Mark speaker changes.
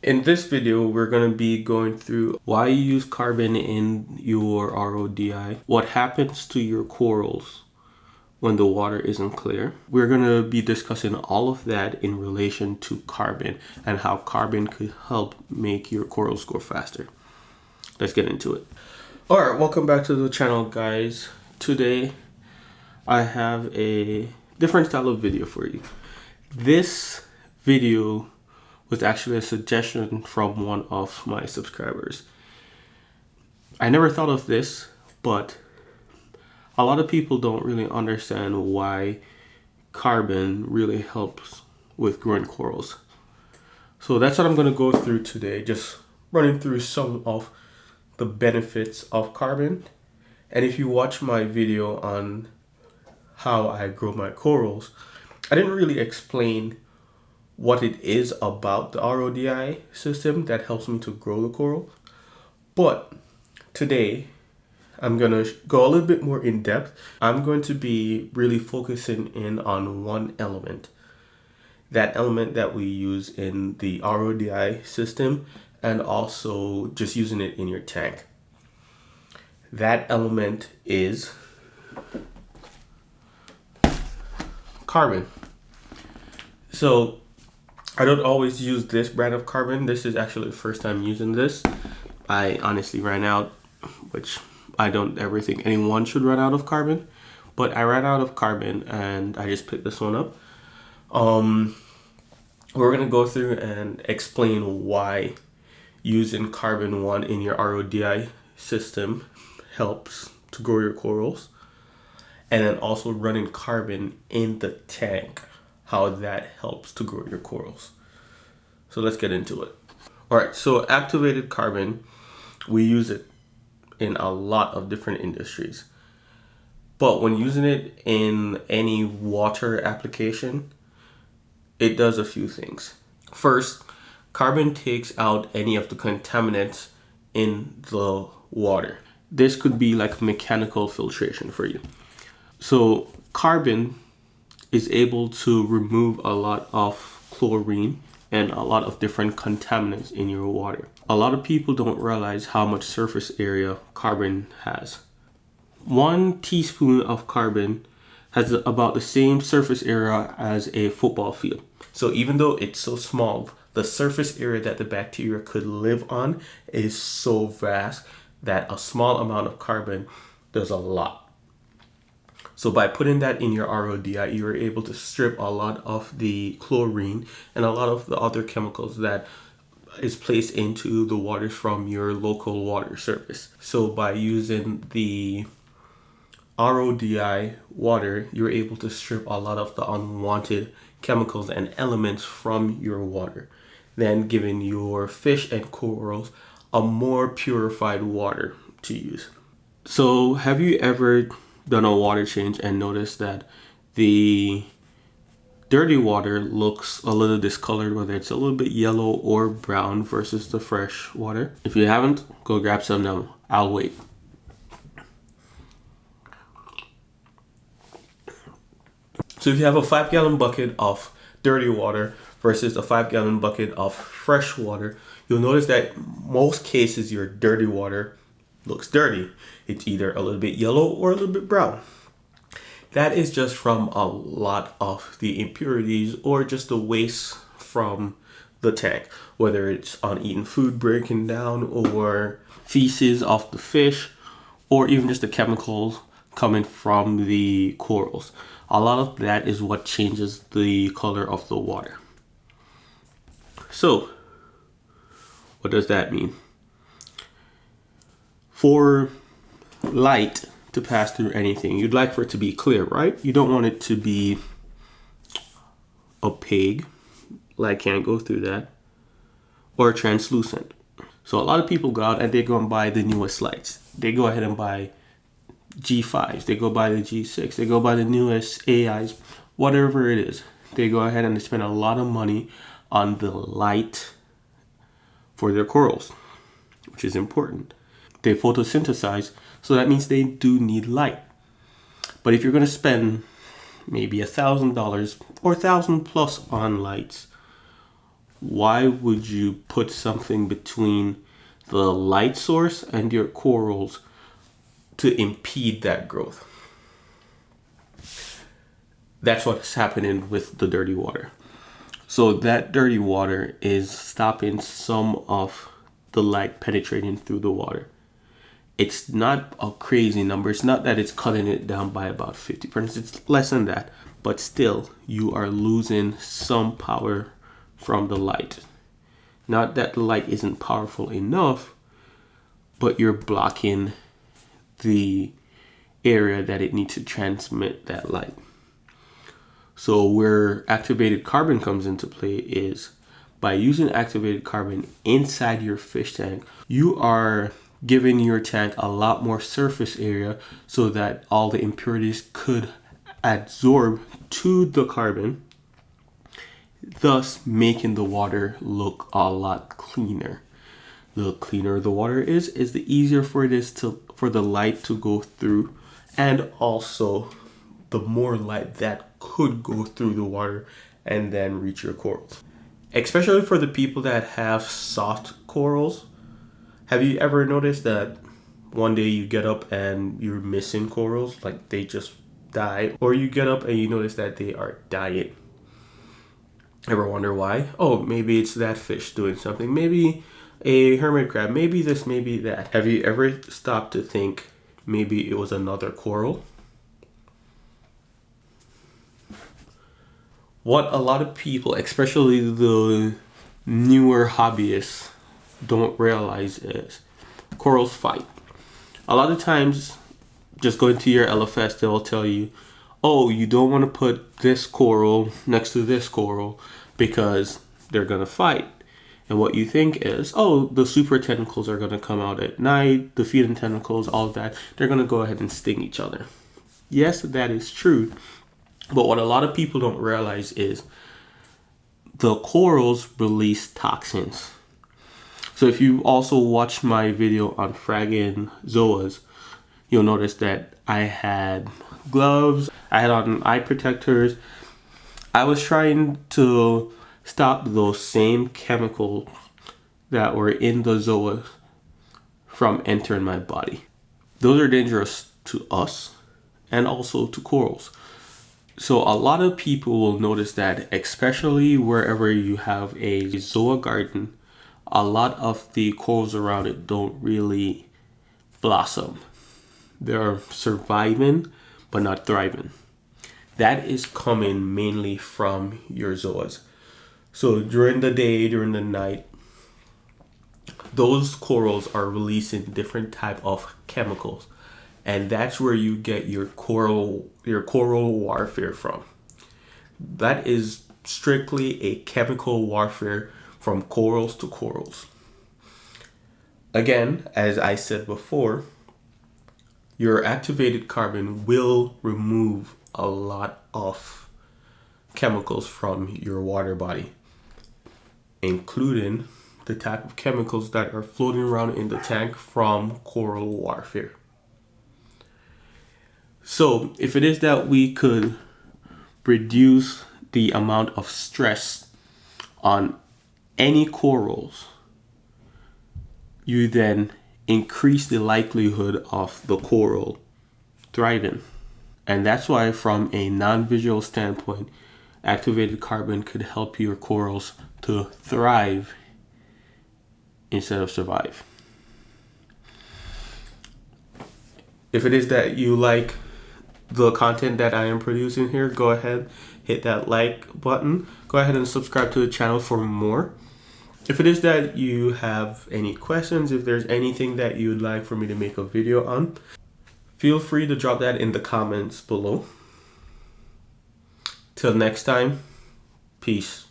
Speaker 1: In this video, we're going to be going through why you use carbon in your RODI, what happens to your corals when the water isn't clear. We're going to be discussing all of that in relation to carbon and how carbon could help make your corals grow faster. Let's get into it. Alright, welcome back to the channel, guys. Today, I have a different style of video for you. This video was actually a suggestion from one of my subscribers. I never thought of this, but a lot of people don't really understand why carbon really helps with growing corals. So that's what I'm going to go through today, just running through some of the benefits of carbon. And if you watch my video on how I grow my corals, I didn't really explain what it is about the RODI system that helps me to grow the coral. But today, I'm going to go a little bit more in depth. I'm going to be really focusing in on one element. That element that we use in the RODI system and also just using it in your tank. That element is carbon. So I don't always use this brand of carbon. This is actually the first time using this. I honestly ran out, which I don't ever think anyone should run out of carbon, but I ran out of carbon and I just picked this one up. We're gonna go through and explain why using carbon 1 in your RODI system helps to grow your corals, and then also running carbon in the tank, how that helps to grow your corals. So let's get into it. All right, so activated carbon, we use it in a lot of different industries. But when using it in any water application, it does a few things. First, carbon takes out any of the contaminants in the water. This could be like mechanical filtration for you. So carbon is able to remove a lot of chlorine and a lot of different contaminants in your water. A lot of people don't realize how much surface area carbon has. 1 teaspoon of carbon has about the same surface area as a football field. So even though it's so small, the surface area that the bacteria could live on is so vast that a small amount of carbon does a lot. So by putting that in your RODI, you're able to strip a lot of the chlorine and a lot of the other chemicals that is placed into the waters from your local water service. So by using the RODI water, you're able to strip a lot of the unwanted chemicals and elements from your water, then giving your fish and corals a more purified water to use. So have you ever done a water change and noticed that the dirty water looks a little discolored, whether it's a little bit yellow or brown versus the fresh water? If you haven't, go grab some now. I'll wait. So if you have a 5-gallon bucket of dirty water versus a 5-gallon bucket of fresh water, you'll notice that most cases your dirty water looks dirty. It's either a little bit yellow or a little bit brown. That is just from a lot of the impurities or just the waste from the tank, whether it's uneaten food breaking down or feces of the fish or even just the chemicals coming from the corals. A lot of that is what changes the color of the water. So, what does that mean? For light to pass through anything, you'd like for it to be clear, right? You don't want it to be opaque, light can't go through that, or translucent. So a lot of people go out and they go and buy the newest lights. They go ahead and buy G5s, they go buy the G6, they go buy the newest AIs, whatever it is. They go ahead and they spend a lot of money on the light for their corals, which is important. They photosynthesize, so that means they do need light. But if you're going to spend maybe $1,000 or $1,000+ on lights, why would you put something between the light source and your corals to impede that growth? That's what's happening with the dirty water. So that dirty water is stopping some of the light penetrating through the water. It's not a crazy number. It's not that it's cutting it down by about 50%. It's less than that. But still, you are losing some power from the light. Not that the light isn't powerful enough, but you're blocking the area that it needs to transmit that light. So where activated carbon comes into play is by using activated carbon inside your fish tank, you are giving your tank a lot more surface area so that all the impurities could absorb to the carbon, thus making the water look a lot cleaner. The cleaner the water is the easier for the light to go through, and also the more light that could go through the water and then reach your corals. Especially for the people that have soft corals. Have you ever noticed that one day you get up and you're missing corals, like they just died? Or you get up and you notice that they are dying. Ever wonder why? Oh, maybe it's that fish doing something. Maybe a hermit crab. Maybe this, maybe that. Have you ever stopped to think maybe it was another coral? What a lot of people, especially the newer hobbyists, don't realize is corals fight. A lot of times, just going to your LFS, they'll tell you, oh, you don't want to put this coral next to this coral because they're going to fight. And what you think is, oh, the super tentacles are going to come out at night, the feeding tentacles, all of that, they're going to go ahead and sting each other. Yes, that is true. But what a lot of people don't realize is the corals release toxins. So if you also watch my video on fragging zoas, you'll notice that I had gloves, I had on eye protectors. I was trying to stop those same chemicals that were in the zoas from entering my body. Those are dangerous to us and also to corals. So a lot of people will notice that, especially wherever you have a zoa garden, a lot of the corals around it don't really blossom. They're surviving, but not thriving. That is coming mainly from your zoas. So during the day, during the night, those corals are releasing different type of chemicals. And that's where you get your coral warfare from. That is strictly a chemical warfare from corals to corals. Again, as I said before, your activated carbon will remove a lot of chemicals from your water body, including the type of chemicals that are floating around in the tank from coral warfare. So if it is that we could reduce the amount of stress on any corals, you then increase the likelihood of the coral thriving. And that's why from a non-visual standpoint, activated carbon could help your corals to thrive instead of survive. If it is that you like the content that I am producing here, go ahead, hit that like button. Go ahead and subscribe to the channel for more. If it is that you have any questions, if there's anything that you'd like for me to make a video on, feel free to drop that in the comments below. Till next time, peace.